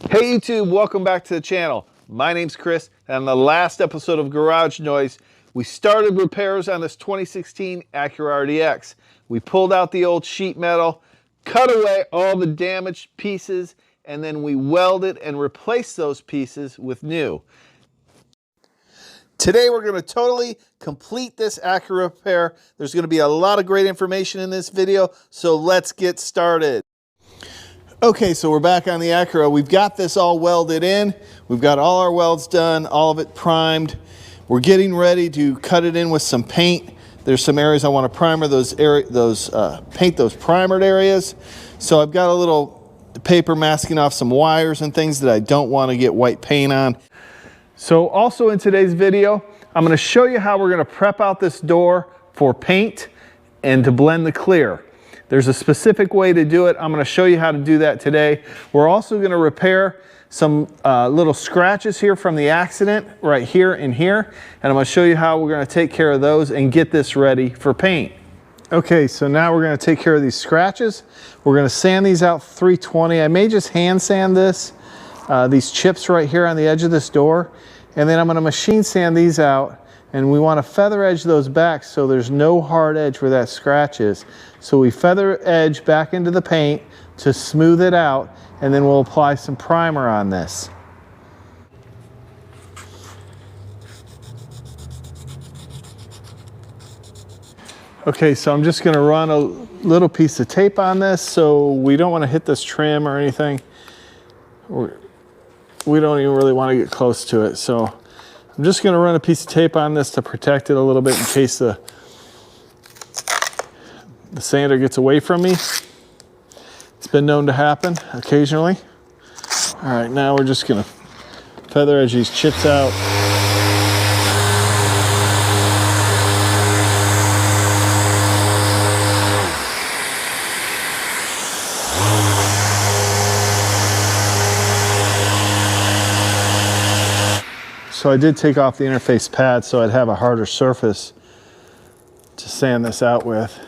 Hey YouTube, welcome back to the channel. My name's Chris, and on the last episode of Garage Noise, we started repairs on this 2016 Acura RDX. We pulled out the old sheet metal, cut away all the damaged pieces, and then we welded and replaced those pieces with new. Today we're going to totally complete this Acura repair. There's going to be a lot of great information in this video, so let's get started. Okay, so we're back on the Acura. We've got this all welded in. We've got all our welds done, all of it primed. We're getting ready to cut it in with some paint. There's some areas I want to primer paint those primered areas. So I've got a little paper masking off some wires and things that I don't want to get white paint on. So also in today's video, I'm going to show you how we're going to prep out this door for paint and to blend the clear. There's a specific way to do it. I'm going to show you how to do that today. We're also going to repair some little scratches here from the accident right here and here. And I'm going to show you how we're going to take care of those and get this ready for paint. Okay, so now we're going to take care of these scratches. We're going to sand these out 320. I may just hand sand these chips right here on the edge of this door. And then I'm going to machine sand these out. And we want to feather edge those back so there's no hard edge where that scratch is. So we feather edge back into the paint to smooth it out, and then we'll apply some primer on this. Okay, so I'm just going to run a little piece of tape on this, so we don't want to hit this trim or anything. We don't even really want to get close to it. So I'm just going to run a piece of tape on this to protect it a little bit in case the sander gets away from me. It's been known to happen occasionally. All right, now we're just going to feather edge these chips out. So I did take off the interface pad so I'd have a harder surface to sand this out with.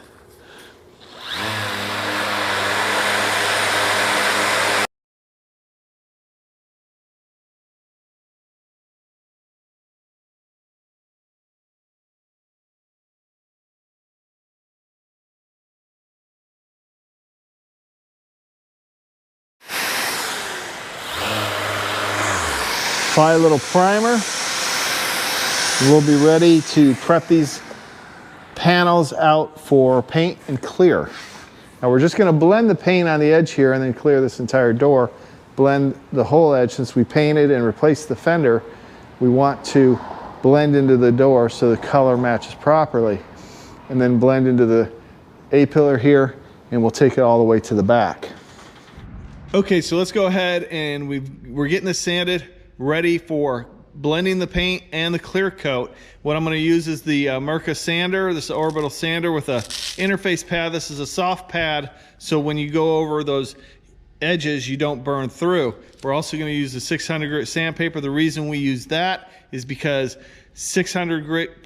Apply a little primer. We'll be ready to prep these panels out for paint and clear. Now we're just going to blend the paint on the edge here and then clear this entire door. Blend the whole edge. Since we painted and replaced the fender, we want to blend into the door so the color matches properly. And then blend into the A-pillar here, and we'll take it all the way to the back. Okay, so let's go ahead and we're getting this sanded, ready for blending the paint and the clear coat. What I'm going to use is the Merka sander. This is an orbital sander with a interface pad. This is a soft pad, so when you go over those edges, you don't burn through. We're also going to use the 600 grit sandpaper. The reason we use that is because 600 grit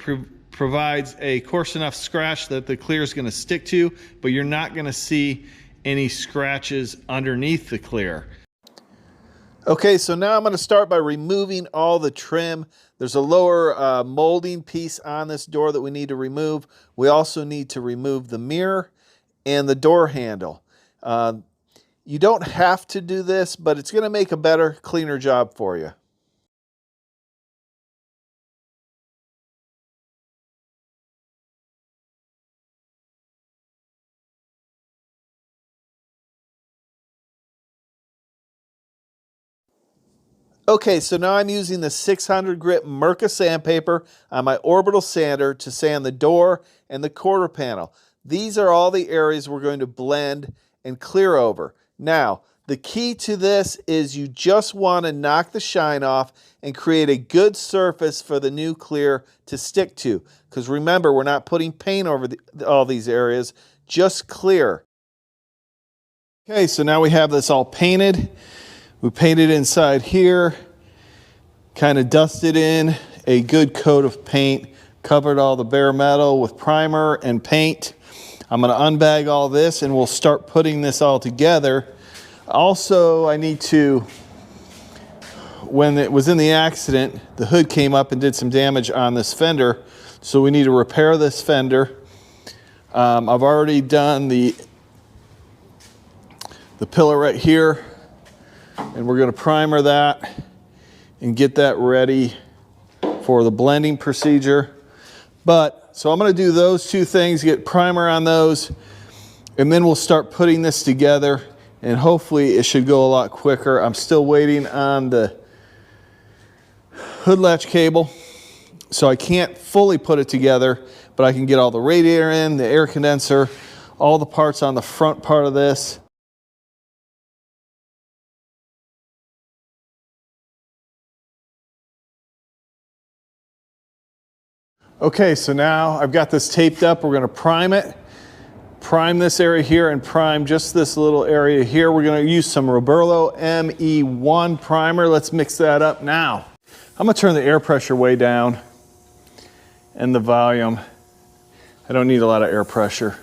provides a coarse enough scratch that the clear is going to stick to, but you're not going to see any scratches underneath the clear. Okay, so now I'm going to start by removing all the trim. There's a lower molding piece on this door that we need to remove. We also need to remove the mirror and the door handle. You don't have to do this, but it's going to make a better, cleaner job for you. Okay, so now I'm using the 600 grit Merka sandpaper on my orbital sander to sand the door and the quarter panel. These are all the areas we're going to blend and clear over. Now, the key to this is you just want to knock the shine off and create a good surface for the new clear to stick to. Because remember, we're not putting paint over all these areas, just clear. Okay, so now we have this all painted. We painted inside here, kind of dusted in a good coat of paint, covered all the bare metal with primer and paint. I'm going to unbag all this and we'll start putting this all together. Also, I need to when it was in the accident, the hood came up and did some damage on this fender. So we need to repair this fender. I've already done the pillar right here, and we're going to primer that and get that ready for the blending procedure. So I'm going to do those two things, get primer on those, and then we'll start putting this together, and hopefully it should go a lot quicker. I'm still waiting on the hood latch cable, so I can't fully put it together, but I can get all the radiator in, the air condenser, all the parts on the front part of this. Okay, so now I've got this taped up. We're going to prime it. Prime this area here and prime just this little area here. We're going to use some Roberlo M1 primer. Let's mix that up now. I'm going to turn the air pressure way down and the volume. I don't need a lot of air pressure.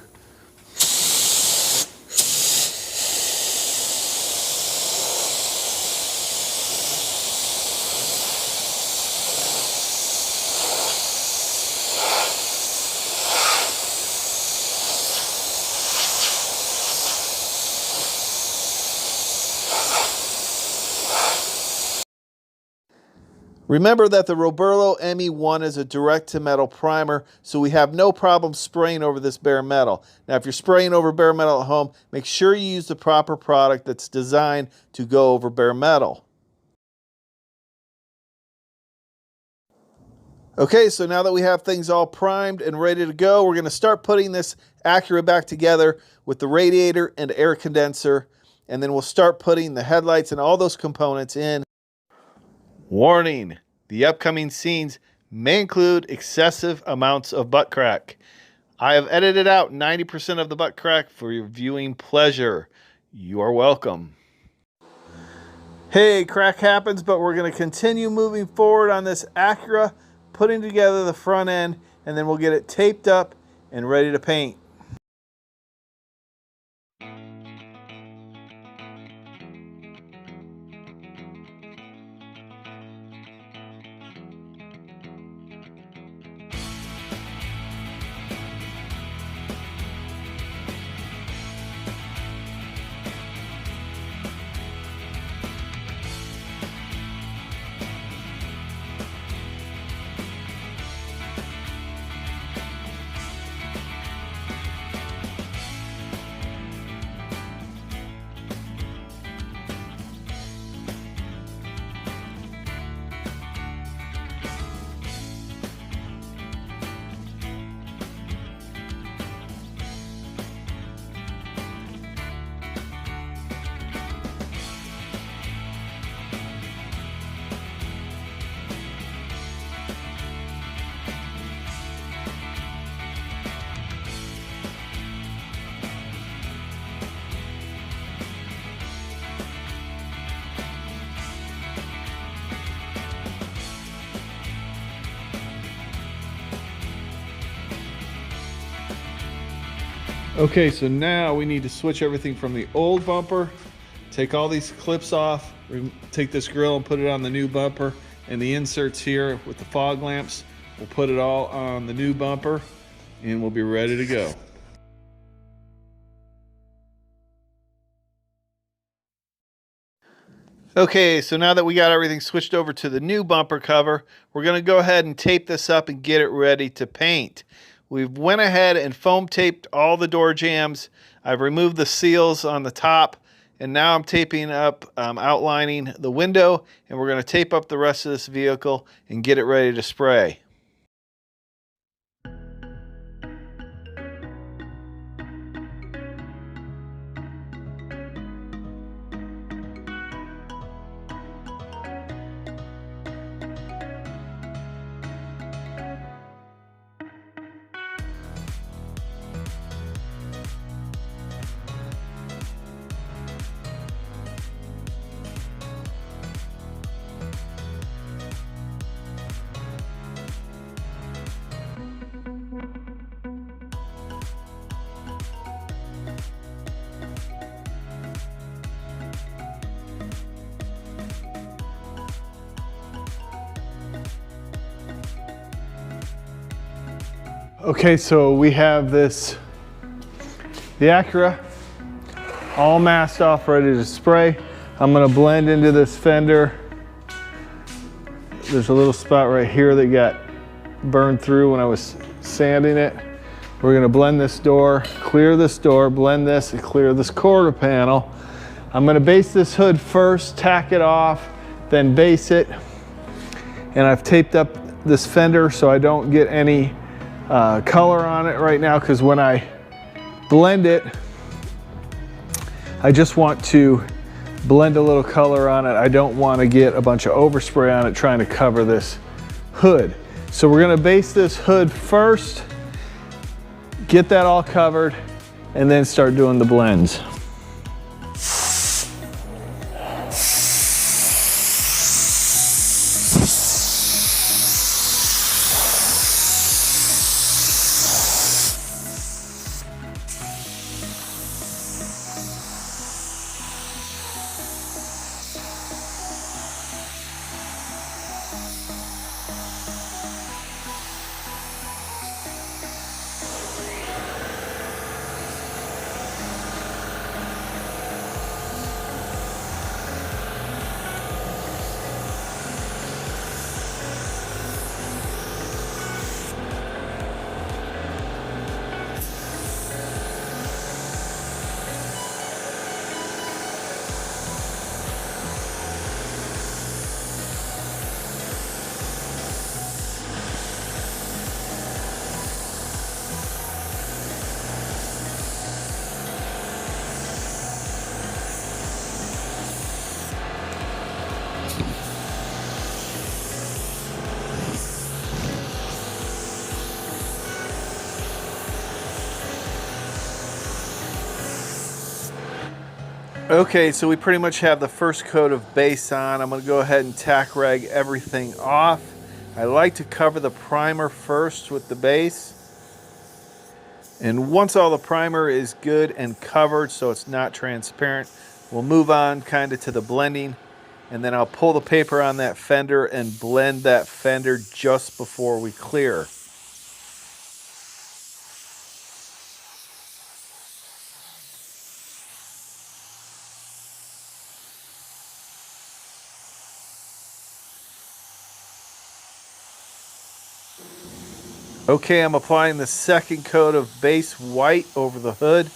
Remember that the Roberlo M1 is a direct-to-metal primer, so we have no problem spraying over this bare metal. Now, if you're spraying over bare metal at home, make sure you use the proper product that's designed to go over bare metal. Okay, so now that we have things all primed and ready to go, we're going to start putting this Acura back together with the radiator and air condenser, and then we'll start putting the headlights and all those components in. Warning, the upcoming scenes may include excessive amounts of butt crack. I have edited out 90% of the butt crack for your viewing pleasure. You are welcome. Hey, crack happens, but we're going to continue moving forward on this Acura, putting together the front end, and then we'll get it taped up and ready to paint. Okay, so now we need to switch everything from the old bumper, take all these clips off, take this grill and put it on the new bumper, and the inserts here with the fog lamps, we'll put it all on the new bumper and we'll be ready to go. Okay, so now that we got everything switched over to the new bumper cover, we're going to go ahead and tape this up and get it ready to paint. We've went ahead and foam taped all the door jambs. I've removed the seals on the top, and now I'm taping up, outlining the window, and we're going to tape up the rest of this vehicle and get it ready to spray. Okay, so we have the Acura all masked off, ready to spray. I'm gonna blend into this fender. There's a little spot right here that got burned through when I was sanding it. We're gonna blend this door, clear this door, blend this, and clear this quarter panel. I'm gonna base this hood first, tack it off, then base it. And I've taped up this fender so I don't get any color on it right now, because when I blend it, I just want to blend a little color on it. I don't want to get a bunch of overspray on it trying to cover this hood. So we're gonna base this hood first, get that all covered, and then start doing the blends. Okay, so we pretty much have the first coat of base on. I'm gonna go ahead and tack rag everything off. I like to cover the primer first with the base. And once all the primer is good and covered so it's not transparent, we'll move on kind of to the blending, and then I'll pull the paper on that fender and blend that fender just before we clear. Okay, I'm applying the second coat of base white over the hood,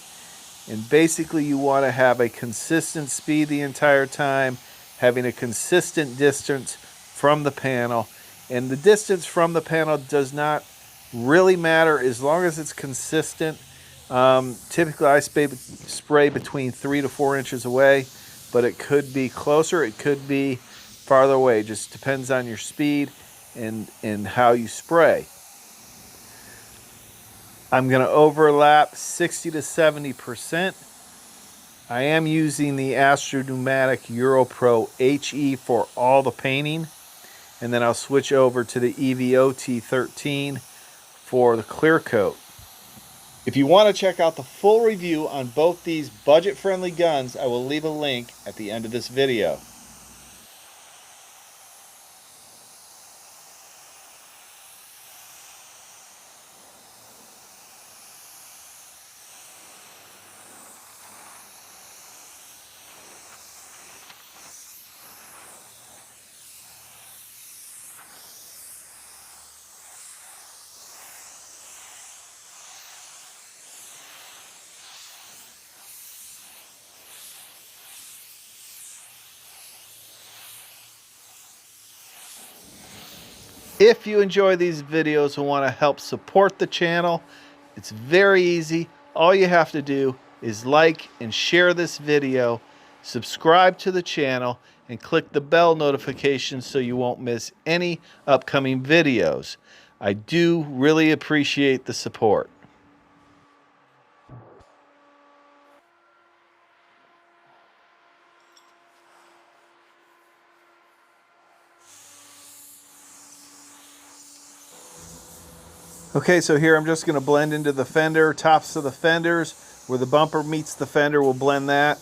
and basically you want to have a consistent speed the entire time, having a consistent distance from the panel, and the distance from the panel does not really matter as long as it's consistent. Typically I spray between 3 to 4 inches away, but it could be closer, it could be farther away. It just depends on your speed and how you spray. I'm going to overlap 60 to 70%. I am using the Astro Pneumatic Euro Pro HE for all the painting, and then I'll switch over to the EVOT 13 for the clear coat. If you want to check out the full review on both these budget-friendly guns, I will leave a link at the end of this video. If you enjoy these videos and want to help support the channel, it's very easy. All you have to do is like and share this video, subscribe to the channel, and click the bell notification so you won't miss any upcoming videos. I do really appreciate the support. Okay, so here I'm just going to blend into the fender, tops of the fenders. Where the bumper meets the fender, we'll blend that.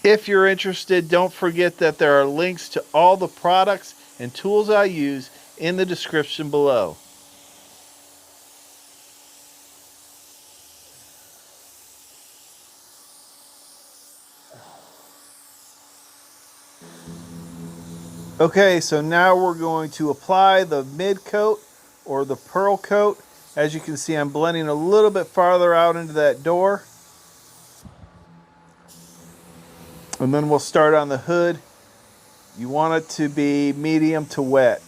If you're interested, don't forget that there are links to all the products and tools I use in the description below. Okay, so now we're going to apply the mid coat or the pearl coat. As you can see, I'm blending a little bit farther out into that door. And then we'll start on the hood. You want it to be medium to wet.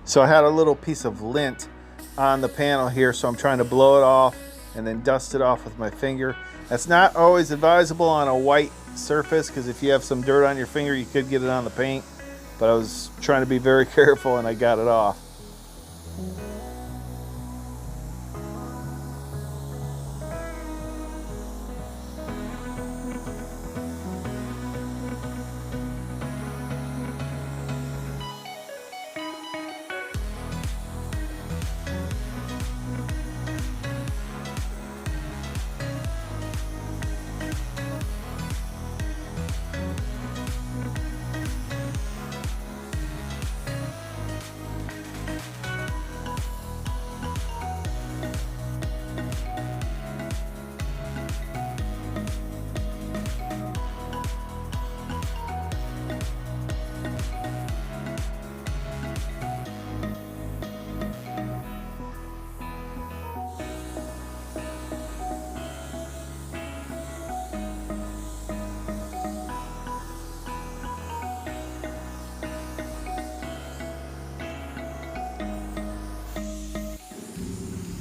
So I had a little piece of lint on the panel here, so I'm trying to blow it off and then dust it off with my finger. That's not always advisable on a white surface, because if you have some dirt on your finger, you could get it on the paint. But I was trying to be very careful and I got it off.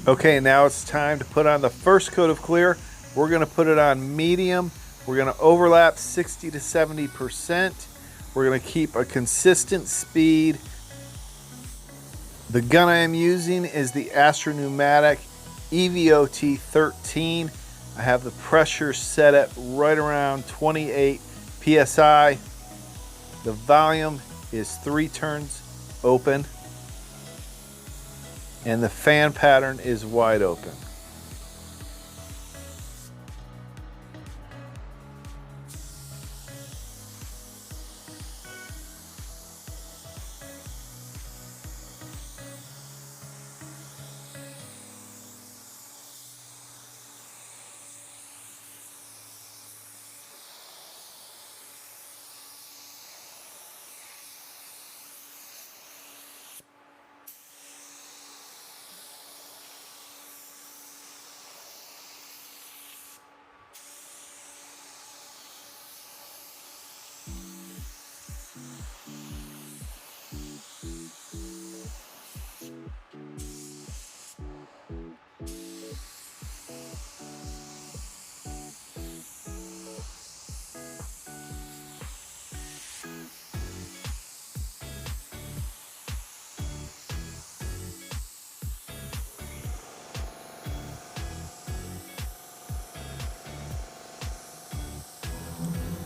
Okay, now it's time to put on the first coat of clear. We're going to put it on medium. We're going to overlap 60 to 70%. We're going to keep a consistent speed. The gun I am using is the Astro pneumatic EVOT 13. I have the pressure set at right around 28 PSI. The volume is 3 turns open. And the fan pattern is wide open.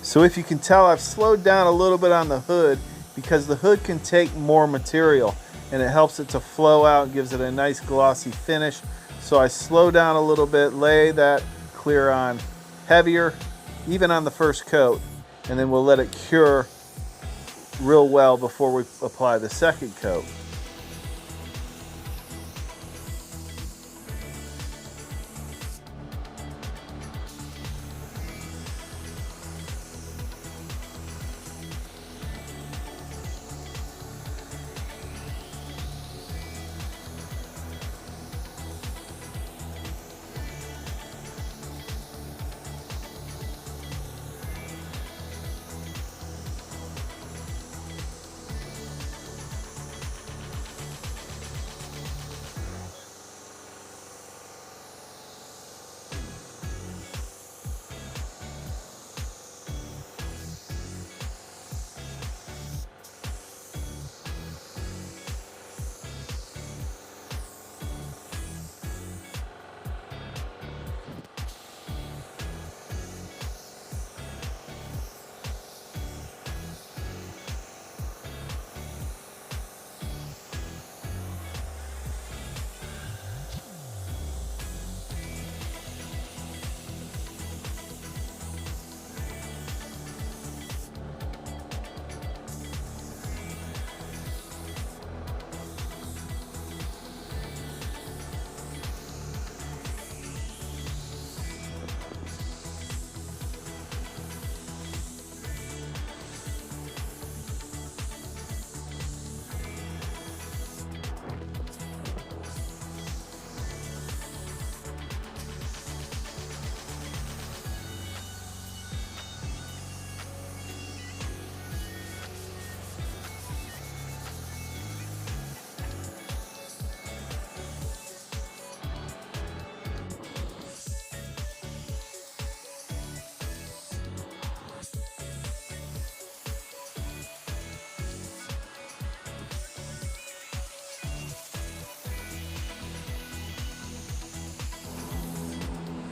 So if you can tell, I've slowed down a little bit on the hood because the hood can take more material and it helps it to flow out and gives it a nice glossy finish. So I slow down a little bit, lay that clear on heavier, even on the first coat, and then we'll let it cure real well before we apply the second coat.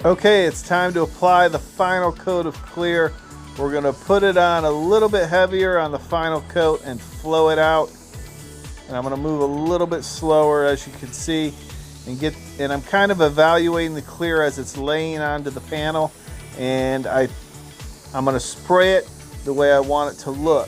Okay, it's time to apply the final coat of clear. We're going to put it on a little bit heavier on the final coat and flow it out. And I'm going to move a little bit slower, as you can see, and I'm kind of evaluating the clear as it's laying onto the panel, and I'm going to spray it the way I want it to look.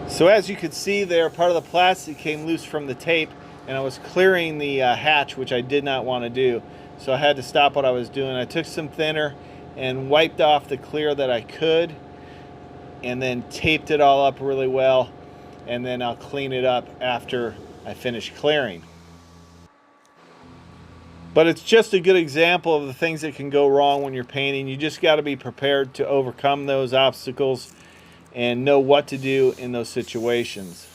So as you could see there, part of the plastic came loose from the tape, and I was clearing the hatch, which I did not want to do. So I had to stop what I was doing. I took some thinner and wiped off the clear that I could, and then taped it all up really well, and then I'll clean it up after I finish clearing. But it's just a good example of the things that can go wrong when you're painting. You just got to be prepared to overcome those obstacles and know what to do in those situations.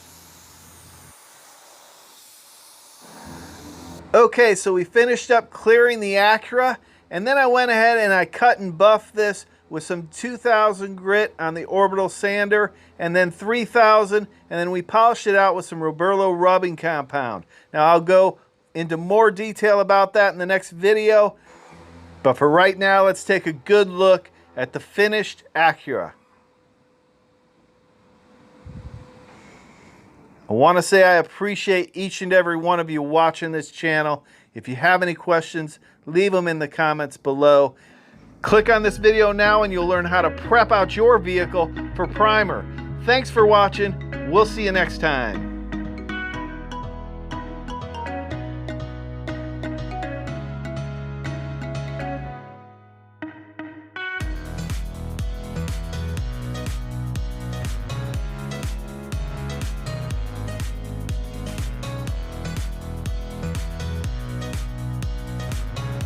Okay, so we finished up clearing the Acura, and then I went ahead and I cut and buffed this with some 2000 grit on the orbital sander, and then 3000, and then we polished it out with some Roberlo rubbing compound. Now I'll go into more detail about that in the next video, but for right now, let's take a good look at the finished Acura. I want to say I appreciate each and every one of you watching this channel. If you have any questions, leave them in the comments below. Click on this video now and you'll learn how to prep out your vehicle for primer. Thanks for watching. We'll see you next time.